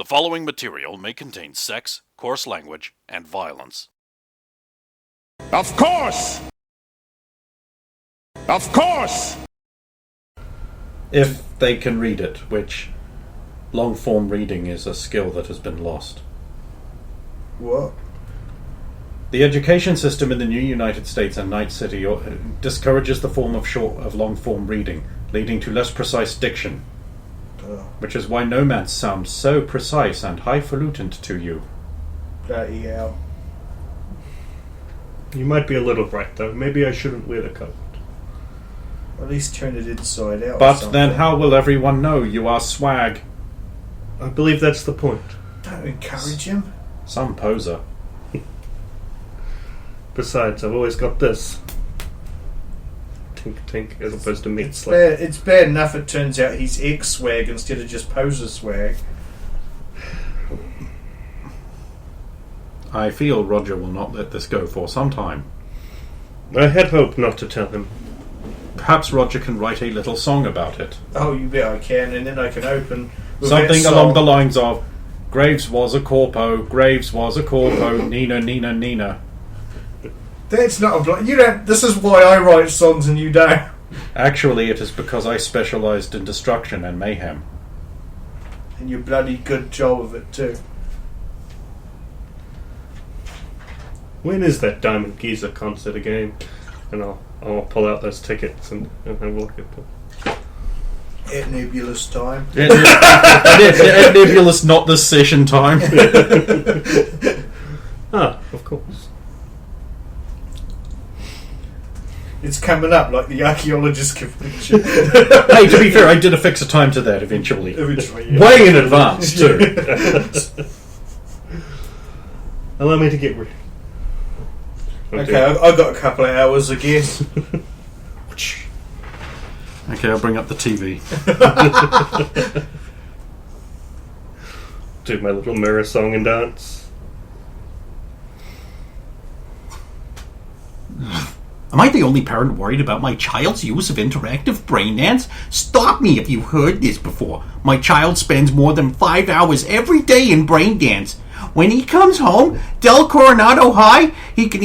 following material may contain sex, coarse language, and violence. Of course! Of course! If they can read it, which long-form reading is a skill that has been lost. What? The education system in the new United States and Night City discourages the form of long-form reading, leading to less precise diction. Which is why nomads sound so precise and highfalutin to you. Bloody hell. You might be a little right, though. Maybe I shouldn't wear the coat. At least turn it inside out. But then how will everyone know you are swag? I believe that's the point. Don't encourage him. Some poser. Besides, I've always got this. Tink tink, as opposed to meat it's bad enough it turns out he's ex-swag instead of just poser swag. I feel Roger will not let this go for some time. I had hoped not to tell him. Perhaps Roger can write a little song about it. Oh, you bet I can, and then I can open with something that along the lines of Graves was a corpo, Graves was a corpo, Nina, Nina, Nina. That's not a you don't. This is why I write songs and you don't. Actually, it is because I specialised in destruction and mayhem. And you're bloody good job of it too. When is that Diamond Geezer concert again? And I'll pull out those tickets and have a look at them. At Nebulous time. At Nebulous, not this session time. Of course. It's coming up like the archaeologist convention. Hey, to be fair, I did affix a time to that eventually. Yeah. Way in advance, too. Allow me to get ready. Okay, I've got a couple of hours, I guess. Okay, I'll bring up the TV. Do my little mirror song and dance. Am I the only parent worried about my child's use of interactive brain dance? Stop me if you've heard this before. My child spends more than 5 hours every day in brain dance. When he comes home, Del Coronado High, he can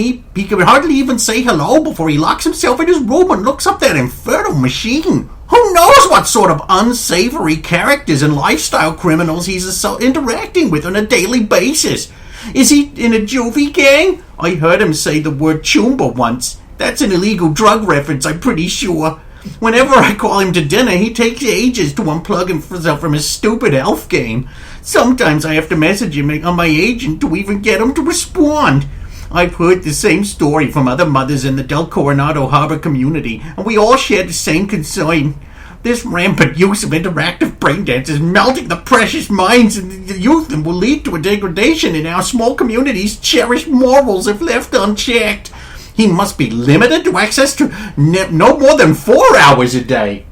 hardly even say hello before he locks himself in his room and looks up that infernal machine. Who knows what sort of unsavory characters and lifestyle criminals he's interacting with on a daily basis. Is he in a juvie gang? I heard him say the word choomba once. That's an illegal drug reference, I'm pretty sure. Whenever I call him to dinner, he takes ages to unplug himself from his stupid elf game. Sometimes I have to message him on my agent to even get him to respond. I've heard the same story from other mothers in the Del Coronado Harbor community, and we all share the same concern. This rampant use of interactive brain dance is melting the precious minds of the youth and will lead to a degradation in our small community's cherished morals if left unchecked. He must be limited to access to no more than 4 hours a day.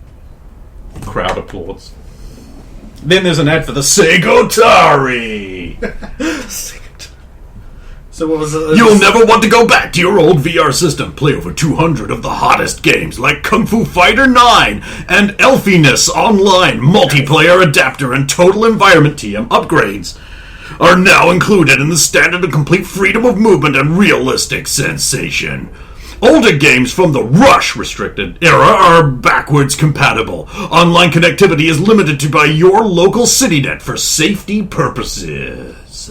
Crowd applauds. Then there's an ad for the Segotari. So what was it? You'll never want to go back to your old VR system. Play over 200 of the hottest games like Kung Fu Fighter 9 and Elfiness Online multiplayer adapter and total environment TM upgrades are now included in the standard of complete freedom of movement and realistic sensation. Older games from the Rush restricted era are backwards compatible. Online connectivity is limited to by your local CityNet for safety purposes.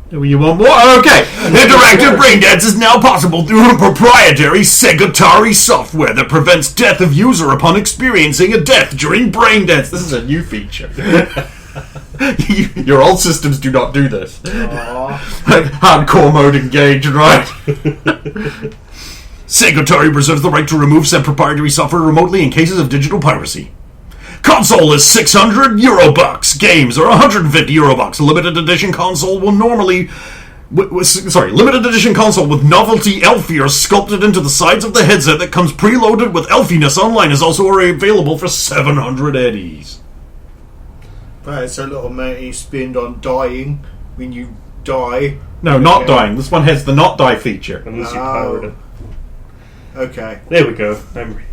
You want more? Okay. Interactive brain dance is now possible through a proprietary Segotari software that prevents death of user upon experiencing a death during brain dance. This is a new feature. Your old systems do not do this. Hardcore mode engaged, right? Segotari reserves the right to remove said proprietary software remotely in cases of digital piracy. Console is €600. Games are €150. Limited edition console will limited edition console with novelty elf ears sculpted into the sides of the headset that comes preloaded with Elfiness Online is also available for 700 eddies. Right, so a little amount you spend on dying when you die. No, not dying. This one has the not die feature. Unless you pirate it. Okay. There we go. I'm ready.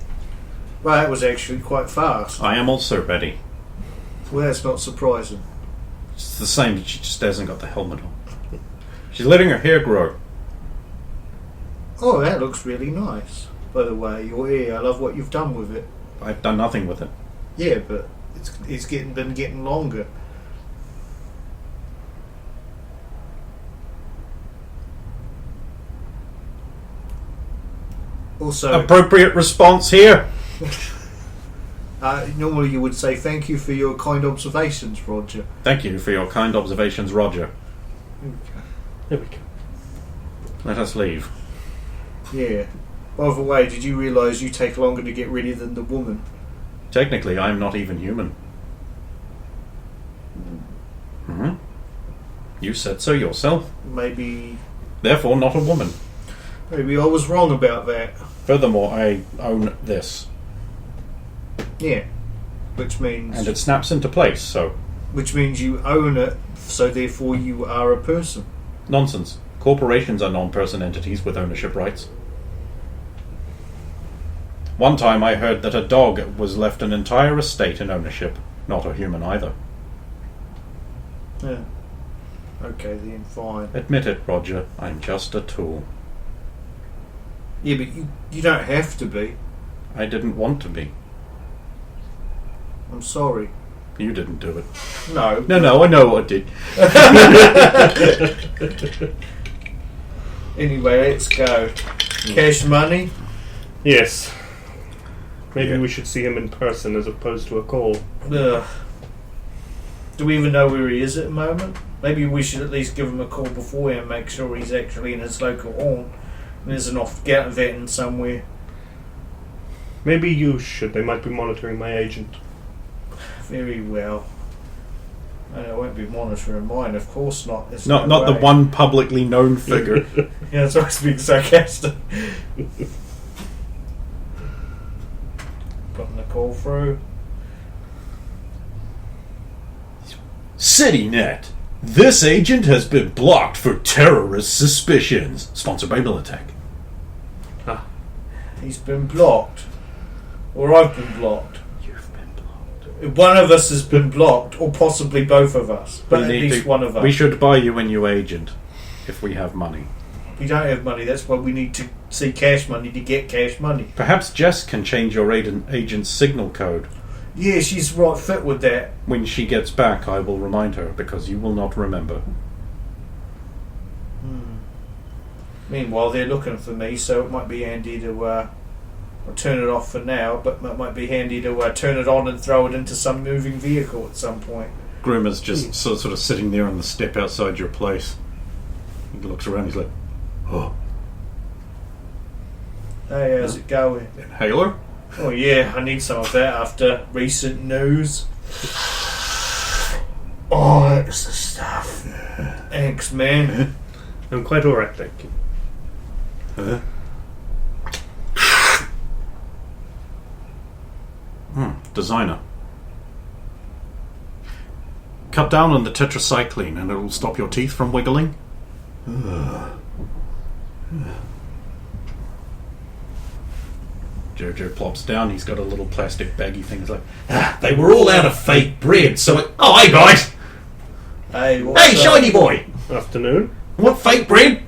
Well, that was actually quite fast. I am also ready. Well, that's not surprising. It's the same, she just hasn't got the helmet on. She's letting her hair grow. Oh, that looks really nice. By the way, your hair, I love what you've done with it. I've done nothing with it. Yeah, but it's been getting longer. Also, Appropriate response here. normally you would say thank you for your kind observations, Roger. Thank you for your kind observations, Roger. There we go. Let us leave. Yeah. By the way, did you realise you take longer to get ready than the woman? Technically, I'm not even human. Hmm? You said so yourself. Maybe Therefore, not a woman. I was wrong about that. Furthermore, I own this. Yeah. Which means And it snaps into place, so... which means you own it, so therefore you are a person. Nonsense. Corporations are non-person entities with ownership rights. One time I heard that a dog was left an entire estate in ownership. Not a human either. Yeah. Okay, then fine. Admit it, Roger. I'm just a tool. Yeah, but you don't have to be. I didn't want to be. I'm sorry. You didn't do it. No. No, I know I did. Anyway, let's go. Cash money? Yes. Maybe we should see him in person as opposed to a call. Ugh. Do we even know where he is at the moment? Maybe we should at least give him a call beforehand and make sure he's actually in his local haunt. There's an off-get event somewhere. Maybe you should. They might be monitoring my agent. Very well. I won't be monitoring mine, of course not. There's Not no the way. one publicly known figure. Yeah, it's always being sarcastic. Putting the call through. CityNet. This agent has been blocked for terrorist suspicions. Sponsored by Militech. He's been blocked. Or I've been blocked. You've been blocked. One of us has been blocked, or possibly both of us. But We at need least to- one of us. We should buy you a new agent. If we have money. We don't have money, that's why we need to see cash money to get cash money. Perhaps Jess can change your agent's signal code. Yeah, she's right fit with that. When she gets back, I will remind her, because you will not remember. Meanwhile, they're looking for me, so it might be handy to I'll turn it off for now, but it might be handy to turn it on and throw it into some moving vehicle at some point. Grimmer's just sort of sitting there on the step outside your place. He looks around, he's like, oh, Hey, how's it going? inhaler? Oh yeah, I need some of that after recent news. Oh, that's the stuff. Thanks, man. I'm quite alright, thank you. Designer. Cut down on the tetracycline and it'll stop your teeth from wiggling. Jojo plops down, he's got a little plastic baggy thing. He's like, They were all out of fake bread, so it... Oh, hey, guys! Hey, what's Hey, up? shiny boy! Afternoon. Want fake bread?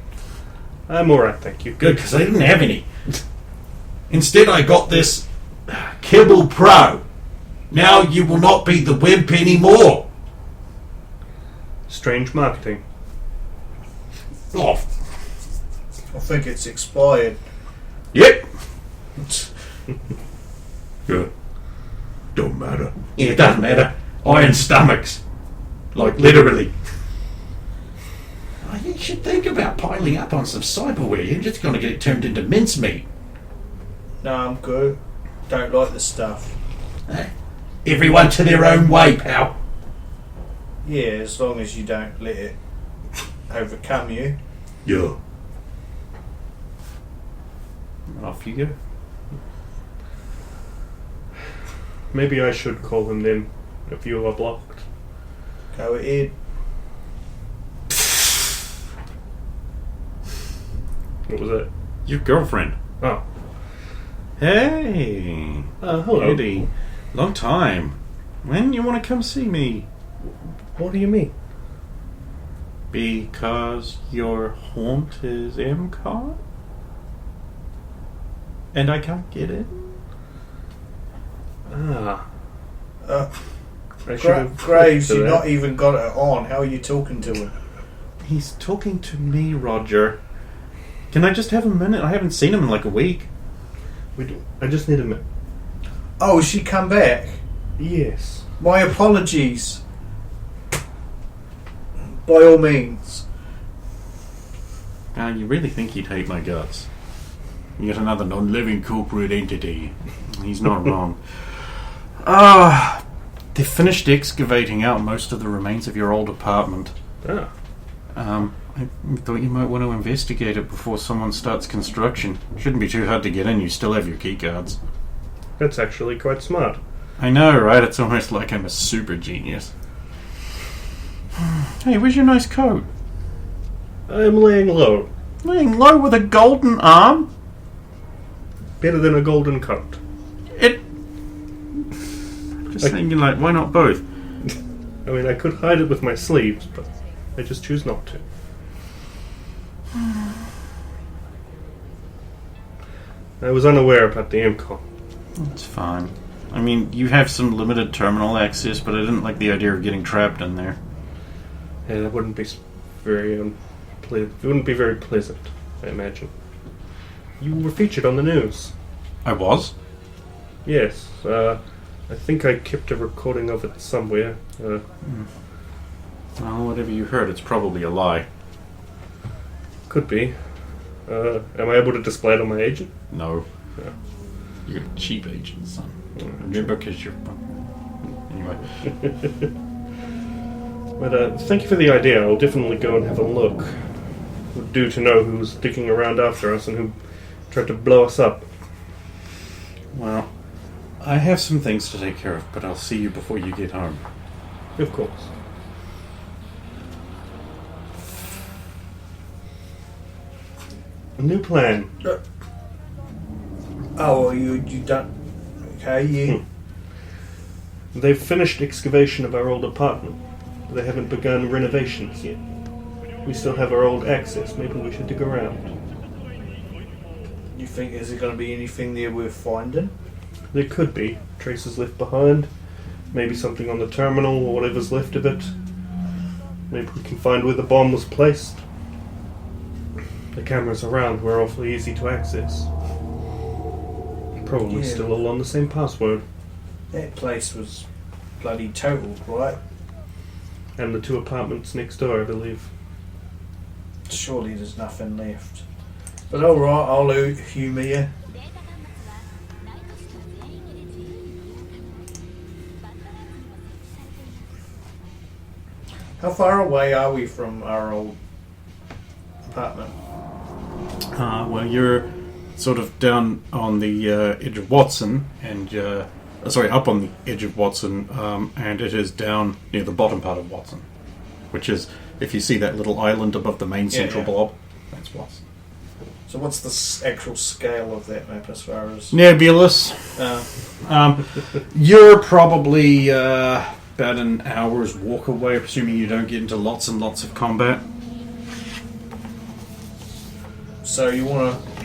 I'm alright, thank you. Good, because I didn't have any. Instead, I got this Kibble Pro. Now you will not be the wimp anymore. Strange marketing. Oh, I think it's expired. yep. Yeah. Don't matter. Yeah, it doesn't matter. Iron stomachs. Like, literally. Oh, you should think about piling up on some cyberware. You're just going to get it turned into mincemeat. No, I'm good. Don't like the stuff. Everyone to their own way, pal. Yeah, as long as you don't let it overcome you. Yeah. off you go. Maybe I should call him then, if you are blocked. Go ahead. What was it? Your girlfriend. Oh. Hey. Hello. Eddie. Long time. When you want to come see me? What do you mean? Because your haunt is MCOT? And I can't get in? Ah. I should have Graves, looked you've at not that. even got it on. How are you talking to him? He's talking to me, Roger. Can I just have a minute? I haven't seen him in like a week. I just need a minute. Oh, has she come back? Yes. My apologies. By all means. Now, you really think he'd hate my guts? Yet another non-living corporate entity. He's not wrong. They finished excavating out most of the remains of your old apartment. Ah. I thought you might want to investigate it before someone starts construction. Shouldn't be too hard to get in. You still have your keycards. That's actually quite smart. I know, right? It's almost like I'm a super genius. Hey, where's your nice coat? I'm laying low. Laying low with a golden arm? Better than a golden coat. Just thinking, like, why not both? I mean, I could hide it with my sleeves, but I just choose not to. I was unaware about the MCOM. It's fine. I mean, you have some limited terminal access, but I didn't like the idea of getting trapped in there. Yeah, that wouldn't be very it wouldn't be very pleasant, I imagine. You were featured on the news. I was? Yes. I think I kept a recording of it somewhere. Well, whatever you heard, it's probably a lie. Could be. Am I able to display it on my agent? No. Yeah. You're a cheap agent, son. Remember, because you're... Anyway. But thank you for the idea. I'll definitely go and have a look. It would do to know who was sticking around after us and who tried to blow us up. Well, I have some things to take care of, but I'll see you before you get home. Of course. A new plan. Oh, well, you done? Okay, you. They've finished excavation of our old apartment. They haven't begun renovations yet. We still have our old access. Maybe we should dig around. You think is there going to be anything there worth finding? There could be. Traces left behind. Maybe something on the terminal or whatever's left of it. Maybe we can find where the bomb was placed. The cameras around were awfully easy to access. Probably Yeah. still all on the same password. That place was bloody totaled, right? And the two apartments next door, I believe. Surely there's nothing left. But alright, I'll humour you. How far away are we from our old apartment? Well, you're sort of down on the edge of Watson, and up on the edge of Watson, and it is down near the bottom part of Watson, which is, if you see that little island above the main central blob, that's Watson. So what's the actual scale of that map as far as... Nebulous. You're probably about an hour's walk away, assuming you don't get into lots and lots of combat. So you want to...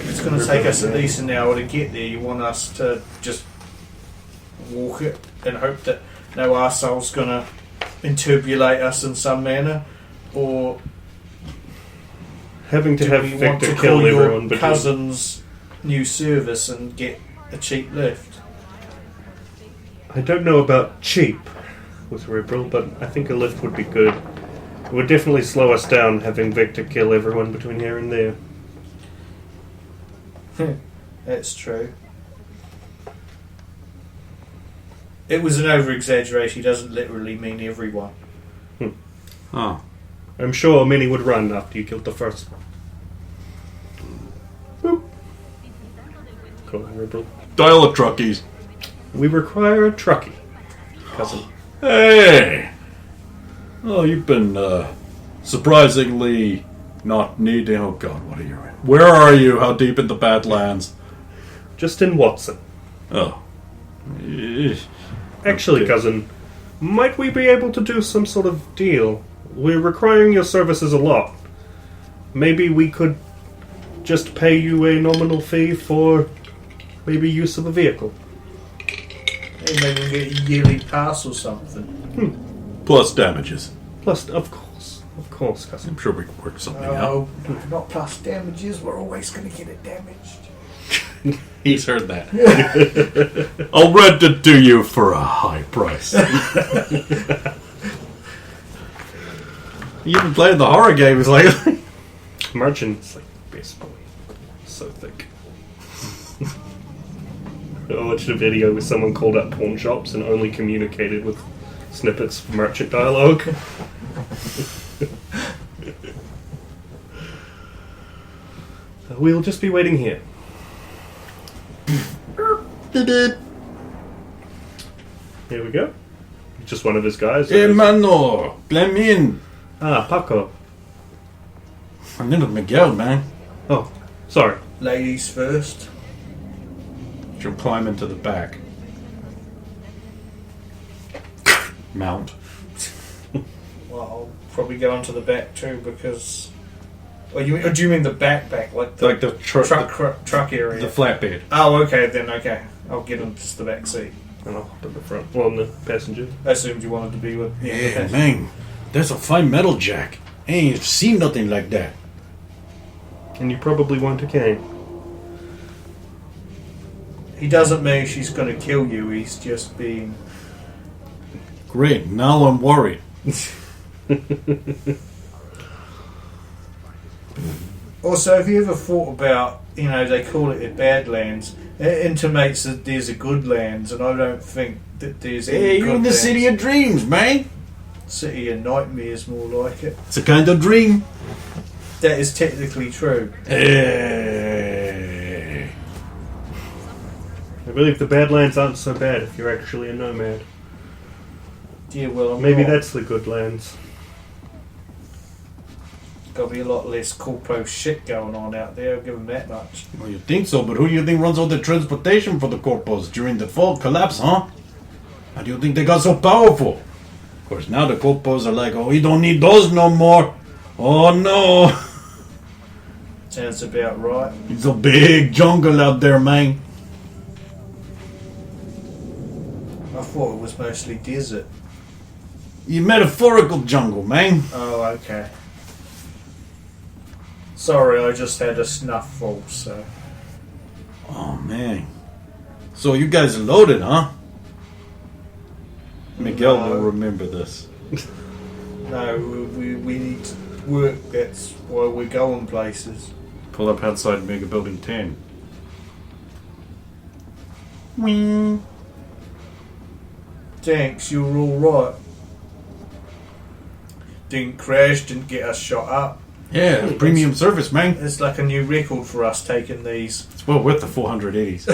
It's going to take us at least an hour to get there. You want us to just walk it and hope that no arsehole's going to interpolate us in some manner? Or Having to do have we want Victor to kill call everyone your between... cousin's new service and get a cheap lift? I don't know about cheap with Cerebral, but I think a lift would be good. It would definitely slow us down having Victor kill everyone between here and there. That's true. It was an over-exaggeration. He doesn't literally mean everyone. Oh. I'm sure many would run after you killed the first one. Boop. Cool, Cerebral. Dial up truckies. We require a truckie, cousin. Hey! Oh, you've been surprisingly not needing. Oh God, what are you? Where are you? How deep in the Badlands? Just in Watson. Oh, Actually, Okay. cousin, might we be able to do some sort of deal? We're requiring your services a lot. Maybe we could just pay you a nominal fee for maybe use of a vehicle. Hey, maybe we get a yearly pass or something. Plus damages. Plus, of course, cousin. I'm sure we can work something out. Oh, not plus damages. We're always going to get it damaged. He's heard that. I'll rent it to you for a high price. You even played the horror games lately. Merchant's like best boy. So thick. I watched a video where someone called up pawn shops and only communicated with snippets of merchant dialogue. We'll just be waiting here. Here we go. Just one of his guys. Hey, mano, let me in. Ah, Paco. I'm little Miguel, man. Oh, sorry. Ladies first. She'll climb into the back. Mount. Well, I'll probably go onto the back too because. Or do you mean the backpack, like the truck area? The flatbed. Oh, okay, then okay. I'll get into the back seat. And I'll hop in the front. Well, on the passenger. I assumed you wanted to be with me. Yeah, man. That's a fine metal jack. I ain't seen nothing like that. And you probably want a cane. He doesn't mean she's going to kill you. He's just being. Great, now I'm worried. Also, have you ever thought about, they call it a Badlands. It intimates that there's a good lands, and I don't think that there's any Hey, good you're in the lands. city of dreams, man. City of nightmares, more like it. It's a kind of dream. That is technically true. Hey. I believe the Badlands aren't so bad if you're actually a nomad. Yeah, well, I'm Maybe not. that's the good lands. Got to be a lot less corpo shit going on out there. I'll give them that much. Well, you think so, but who do you think runs all the transportation for the corpos during the fall collapse, huh? How do you think they got so powerful? Of course, now the corpos are like, oh, we don't need those no more. Oh, no. Sounds about right. It's a big jungle out there, man. I thought it was mostly desert. You metaphorical jungle, man. Oh, okay. Sorry, I just had a snuffle, so. Oh, man. So you guys are loaded, huh? Miguel No. will remember this. No, we need to work. That's why we're going places. Pull up outside Mega Building 10. Thanks, you were alright. Didn't crash, didn't get us shot up. Yeah, premium service, man. It's like a new record for us taking these. It's well worth the 480s.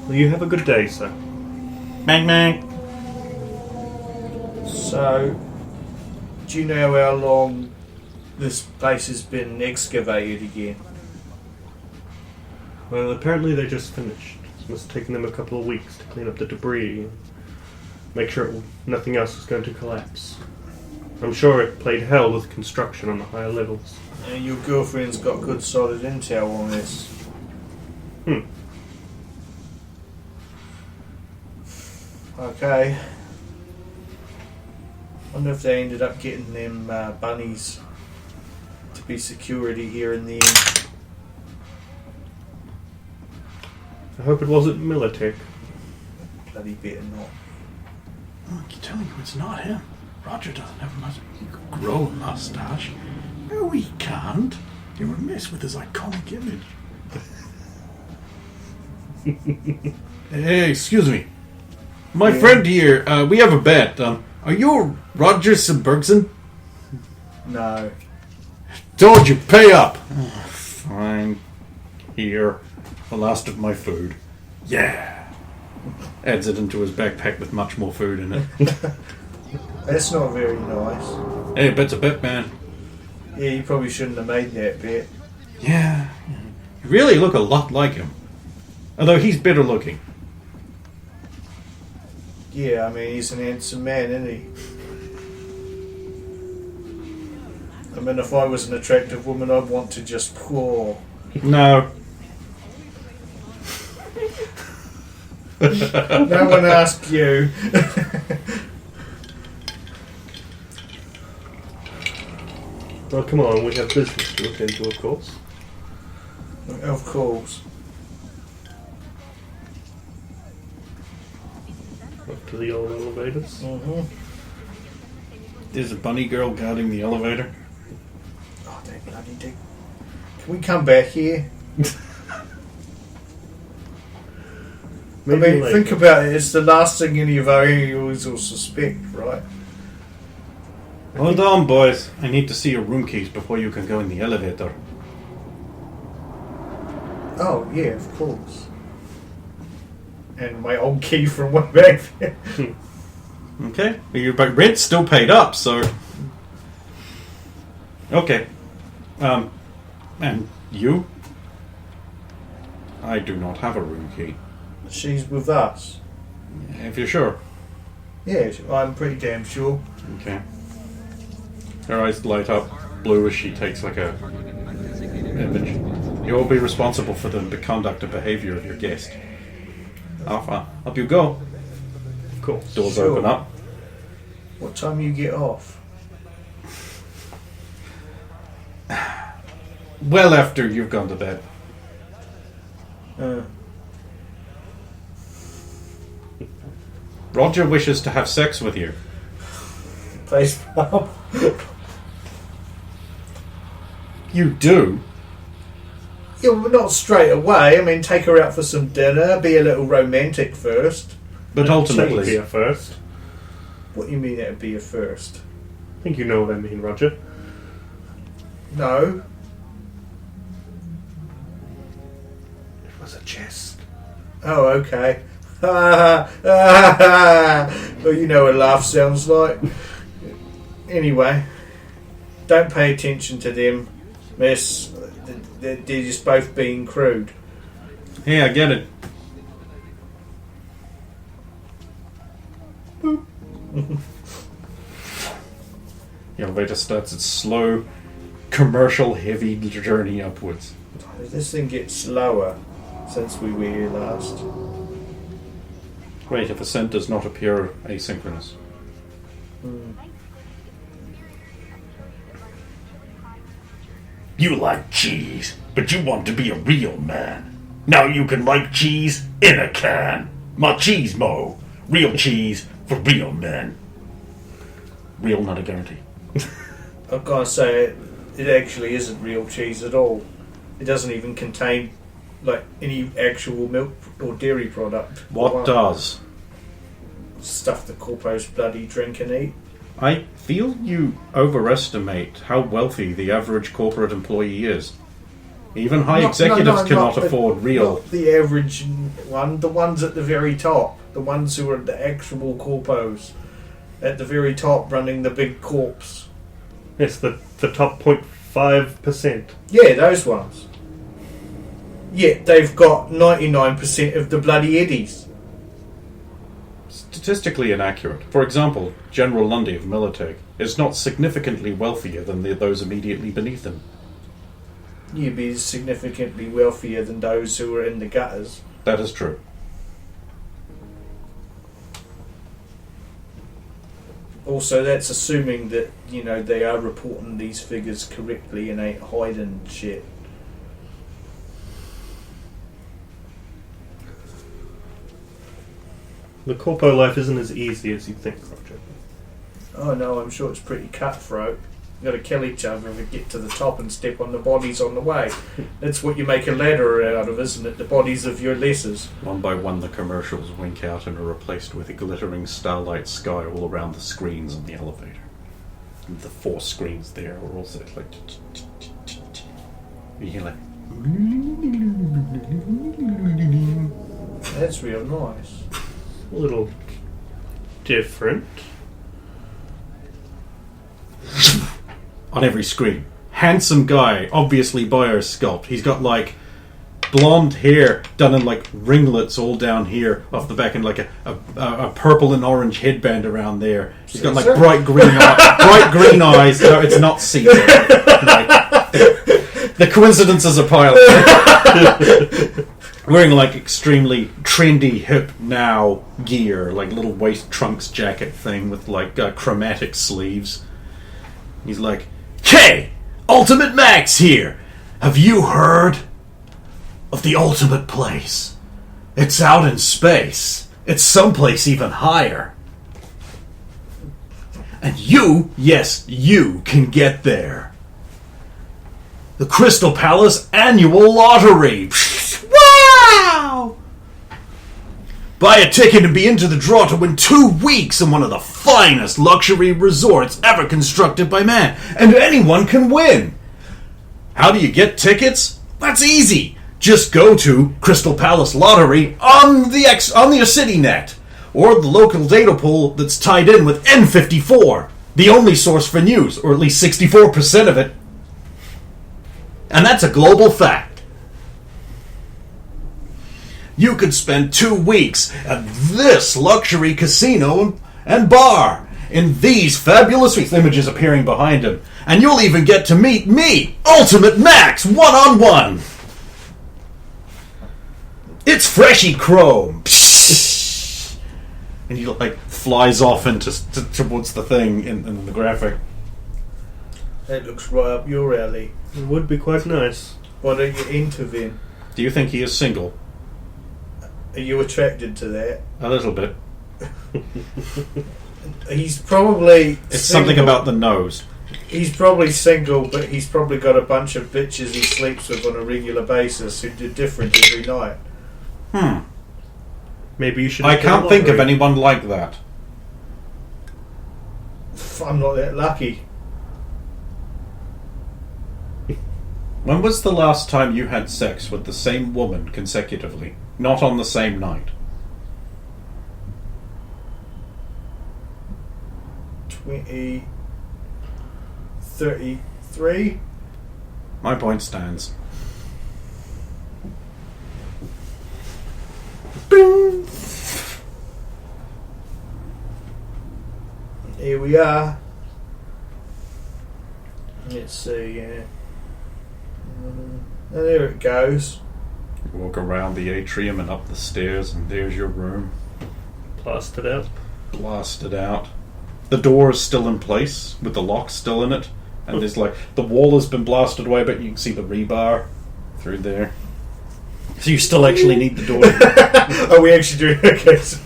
Well, you have a good day, sir. Bang, bang. So, do you know how long this place has been excavated again? Well, apparently they just finished. It must have taken them a couple of weeks to clean up the debris and make sure nothing else was going to collapse. I'm sure it played hell with construction on the higher levels. And your girlfriend's got good solid intel on this. Okay. Wonder if they ended up getting them bunnies to be security here in the end. I hope it wasn't Militech. Bloody better not. I can tell you it's not him. Roger doesn't have much. He could grow a mustache. No, he can't. You would mess with his iconic image. Hey, excuse me. My friend here, we have a bet. Are you Roger Bergson? No. Told you, pay up. Fine. Here. The last of my food. Yeah. Adds it into his backpack with much more food in it. That's not very nice. Hey, bet's a bet, man. Yeah, you probably shouldn't have made that bet. Yeah. You really look a lot like him. Although he's bitter looking. Yeah, I mean, he's an handsome man, isn't he? I mean, if I was an attractive woman, I'd want to just pour. No. No one asked you. Well, come on, we have business to attend to, of course. Of course. Up to the old elevators. Mm-hmm. There's a bunny girl guarding the elevator. Oh, they bloody do. Can we come back here? I Maybe mean, later. think about it. It's the last thing any of our aliens will suspect, right? Hold on, boys. I need to see your room keys before you can go in the elevator. Oh, yeah, of course. And my old key from way back there. Okay. But rent's still paid up, so... Okay. And you? I do not have a room key. She's with us. If you're sure. Yeah, I'm pretty damn sure. Okay. Her eyes light up blue as she takes like a image. You will be responsible for the conduct and behavior of your guest. Up you go. Of course. Doors Sure. open up. What time you get off? Well after you've gone to bed. Roger wishes to have sex with you. Place pub. You do? Yeah, well, not straight away. I mean, take her out for some dinner. Be a little romantic first. But Take ultimately... here first. What do you mean that would be a first? I think you know what I mean, Roger. No. It was a jest. Oh, okay. Well, you know what a laugh sounds like. Anyway, don't pay attention to them, miss. They're just both being crude. Hey, I get it. The elevator starts its slow, commercial, heavy journey upwards. This thing gets slower since we were here last. Great, if ascent does not appear asynchronous. You like cheese, but you want to be a real man. Now you can like cheese in a can. Machismo. Real cheese for real men. Real, not a guarantee. I've got to say, it actually isn't real cheese at all. It doesn't even contain like any actual milk or dairy product. What does? Stuff that corpos bloody drink and eat. I feel you overestimate how wealthy the average corporate employee is. Even high executives cannot afford real... Not the average one, the ones at the very top. The ones who are the actual corpos. At the very top running the big corps. Yes, the top 0.5%. Yeah, those ones. Yet they've got 99% of the bloody eddies. Statistically inaccurate. For example, General Lundy of Militech is not significantly wealthier than those immediately beneath him. You'd be significantly wealthier than those who are in the gutters. That is true. Also, that's assuming that, you know, they are reporting these figures correctly and ain't hiding shit. The corpo life isn't as easy as you think, Roger. Oh no, I'm sure it's pretty cutthroat. You've got to kill each other to get to the top and step on the bodies on the way. That's what you make a ladder out of, isn't it? The bodies of your lessers. One by one, the commercials wink out and are replaced with a glittering starlight sky all around the screens on the elevator. And the 4 screens there are also like... You hear like... That's real nice. A little different. On every screen. Handsome guy, obviously biosculpt. He's got like blonde hair done in like ringlets all down here off the back, and like a purple and orange headband around there. He's got like bright green eyes. No, it's not Caesar. Like, the coincidences are piling. Wearing like extremely trendy hip now gear, like little waist trunks jacket thing with like chromatic sleeves. He's like, "Hey, Ultimate Max here. Have you heard of the ultimate place? It's out in space. It's someplace even higher. And you, yes, you can get there. The Crystal Palace Annual Lottery. Wow! Buy a ticket and be into the draw to win 2 weeks in one of the finest luxury resorts ever constructed by man. And anyone can win. How do you get tickets? That's easy. Just go to Crystal Palace Lottery on the CityNet, or the local data pool that's tied in with N54, the only source for news, or at least 64% of it. And that's a global fact. You could spend 2 weeks at this luxury casino and bar in these fabulous suites, images appearing behind him, and you'll even get to meet me, Ultimate Max, one-on-one. It's Freshy Chrome. And he like flies off towards the thing in the graphic. That looks right up your alley. It would be quite nice. Why don't you intervene? Do you think he is single? Are you attracted to that? A little bit. He's probably It's single. something about the nose. He's probably single, but he's probably got a bunch of bitches he sleeps with on a regular basis who do different every night. Maybe you should. I look at can't the think of lottery. anyone like that. I'm not that lucky. When was the last time you had sex with the same woman consecutively? Not on the same night. 33. My point stands. Here we are. Let's see. There it goes. You walk around the atrium and up the stairs, and there's your room. Blasted out. Blasted out. The door is still in place, with the lock still in it. And there's like, the wall has been blasted away, but you can see the rebar through there. So you still actually need the door. Oh, we actually do. Okay. So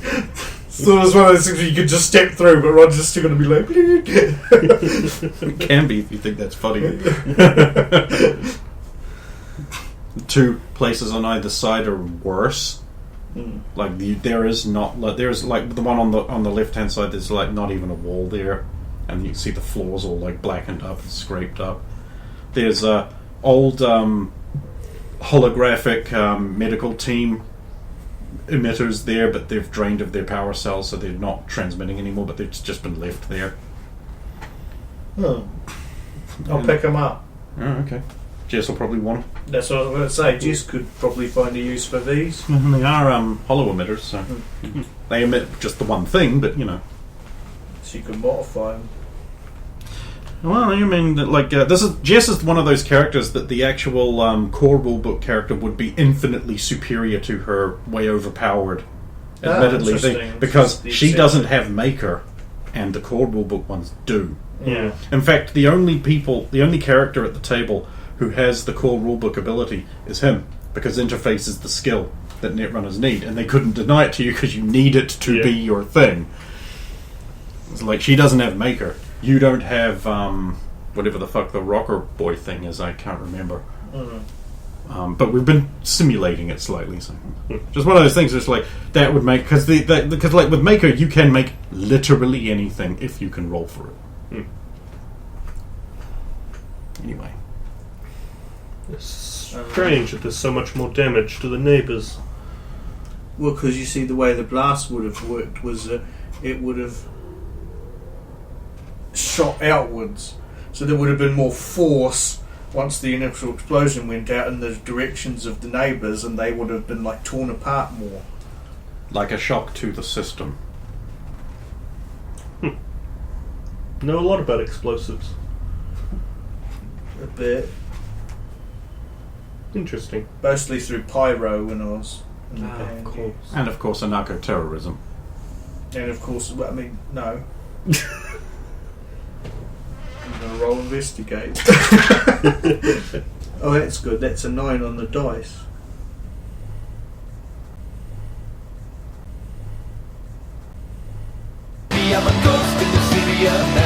it's one of those things where you could just step through, but Roger's still going to be like. It can be if you think that's funny. The 2 places on either side are worse. Like there's like the one on the left hand side. There's like not even a wall there, and you can see the floors all like blackened up and scraped up. There's old holographic medical team emitters there, but they've drained of their power cells, so they're not transmitting anymore. But they've just been left there. I'll pick them up. Oh, okay. Jess will probably want them. That's what I was going to say. Jess could probably find a use for these. They are hollow emitters, so they emit just the one thing, but you know. So you can modify them. Well, I mean, like Jess is one of those characters that the actual core rulebook character would be infinitely superior to her, way overpowered. Admittedly, interesting. because The she exception. doesn't have Maker, and the core rulebook ones do. Yeah. In fact, the only character at the table who has the core rulebook ability is him, because interface is the skill that netrunners need, and they couldn't deny it to you because you need it to be your thing. It's like, she doesn't have Maker. You don't have whatever the fuck the Rockerboy thing is. I can't remember. But we've been simulating it slightly. So just one of those things. It's like that would make because like with Maker you can make literally anything if you can roll for it. Anyway, It's strange that there's so much more damage to the neighbours. Well, because you see, the way the blast would have worked was it would have shot outwards, so there would have been more force once the initial explosion went out in the directions of the neighbours, and they would have been like torn apart more. Like a shock to the system. Know a lot about explosives. A bit. Interesting. Mostly through pyro when I was in the band. Of course. And of course, anarcho-terrorism. And of course, I mean, no. I'm going to roll investigate. Oh, that's good. That's a 9 on the dice. I'm a ghost in the city of